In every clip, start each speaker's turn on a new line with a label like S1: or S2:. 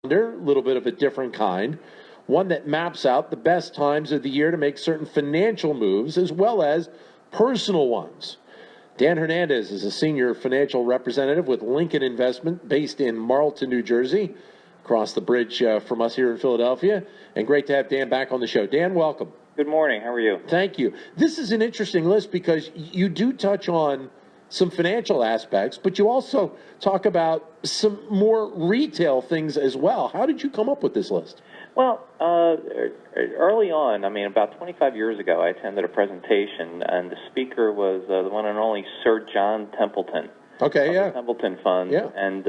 S1: little bit of a different kind, one that maps out the best times of the year to make certain financial moves as well as personal ones. Dan Hernandez is a senior financial representative with Lincoln Investment based in Marlton, New Jersey, across the bridge from us here in Philadelphia. And great to have Dan back on the show. Dan, welcome.
S2: Good morning. How are you?
S1: Thank you. This is an interesting list because you do touch on some financial aspects, but you also talk about some more retail things as well. How did you come up with this list?
S2: Well, early on, about 25 years ago, I attended a presentation, and the speaker was the one and only Sir John Templeton.
S1: Okay, yeah.
S2: The Templeton Fund.
S1: Yeah.
S2: And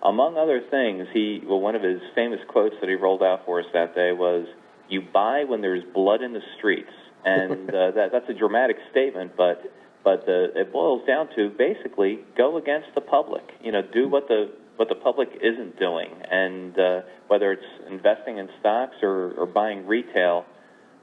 S2: among other things, one of his famous quotes that he rolled out for us that day was, "You buy when there's blood in the streets." And that's a dramatic statement, but it boils down to basically go against the public. Do what the public isn't doing, and whether it's investing in stocks or buying retail,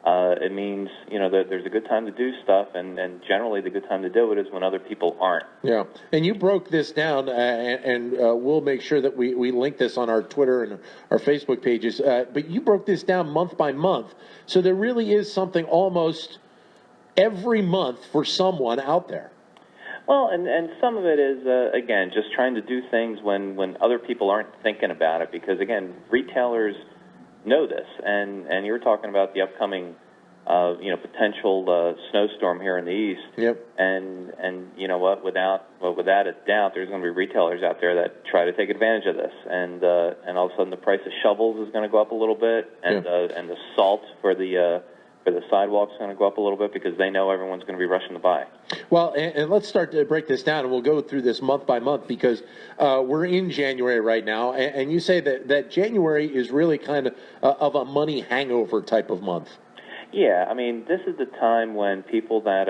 S2: it means that there's a good time to do stuff, and generally the good time to do it is when other people aren't.
S1: Yeah, and you broke this down, and we'll make sure that we link this on our Twitter and our Facebook pages. But you broke this down month by month, so there really is something almost every month for someone out there.
S2: Well, and some of it is, again, just trying to do things when other people aren't thinking about it, because, again, retailers know this, and you were talking about the upcoming, potential snowstorm here in the East.
S1: Yep.
S2: And you know what, without a doubt, there's going to be retailers out there that try to take advantage of this, and all of a sudden the price of shovels is going to go up a little bit, and the salt for the sidewalks is going to go up a little bit because they know everyone's going to be rushing to buy.
S1: Well, and let's start to break this down, and we'll go through this month by month because we're in January right now, and you say that January is really kind of a money hangover type of month. Yeah,
S2: this is the time when people that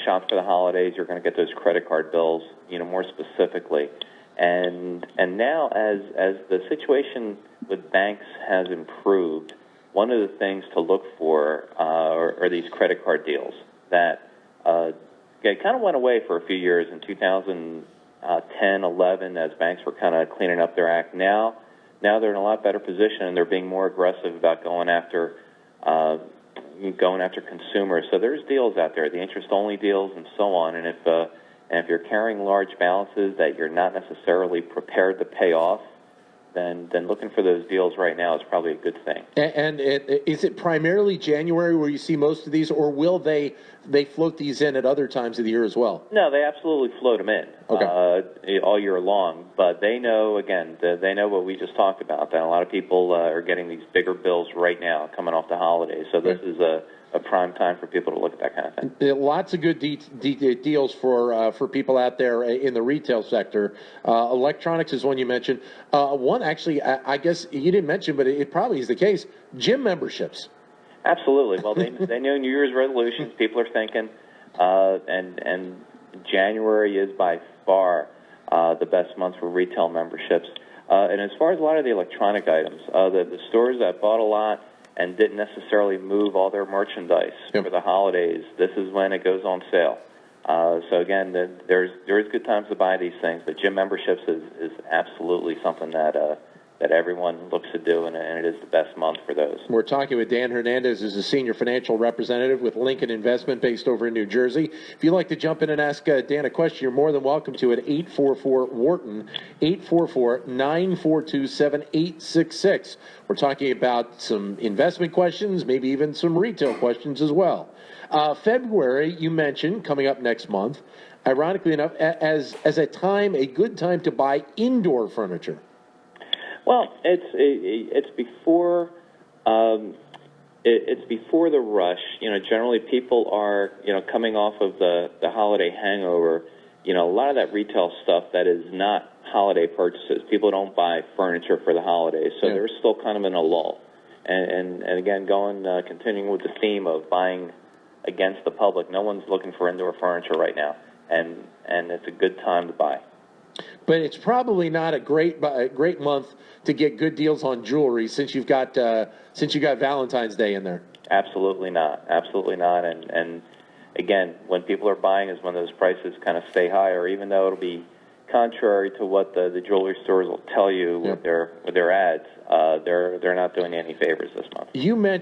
S2: shop for the holidays are going to get those credit card bills, more specifically, and now as the situation with banks has improved, one of the things to look for are these credit card deals that kind of went away for a few years in 2010, 11, as banks were kind of cleaning up their act. Now they're in a lot better position, and they're being more aggressive about going after consumers. So there's deals out there, the interest-only deals and so on. And if you're carrying large balances that you're not necessarily prepared to pay off, then looking for those deals right now is probably a good thing.
S1: And is it primarily January where you see most of these, or will they float these in at other times of the year as well?
S2: No, they absolutely float them in all year long. But they know, again, they know what we just talked about, that a lot of people are getting these bigger bills right now coming off the holidays. So this is a prime time for people to look at that kind of thing.
S1: Lots of good deals for people out there in the retail sector. Electronics is one you mentioned. One, actually, I guess you didn't mention, but it probably is the case, gym memberships.
S2: Absolutely. Well, they know New Year's resolutions. People are thinking, and January is by far the best month for retail memberships. And as far as a lot of the electronic items, the stores that bought a lot and didn't necessarily move all their merchandise for the holidays, this is when it goes on sale. So again, there is good times to buy these things, but gym memberships is absolutely something that everyone looks to do, and it is the best month for those.
S1: We're talking with Dan Hernandez, who's a senior financial representative with Lincoln Investment based over in New Jersey. If you'd like to jump in and ask Dan a question, you're more than welcome to at 844-WHARTON, 844-942-7866. We're talking about some investment questions, maybe even some retail questions as well. February, you mentioned, coming up next month, ironically enough, as a good time to buy indoor furniture.
S2: Well, it's before the rush. Generally people are coming off of the holiday hangover. A lot of that retail stuff that is not holiday purchases. People don't buy furniture for the holidays, so they're still kind of in a lull. And again, continuing with the theme of buying against the public. No one's looking for indoor furniture right now, and it's a good time to buy.
S1: But it's probably not a great month to get good deals on jewelry since you got Valentine's Day in there.
S2: Absolutely not. And again, when people are buying is when those prices kind of stay higher, even though it'll be contrary to what the jewelry stores will tell you with their ads, they're not doing any favors this month.
S1: You mentioned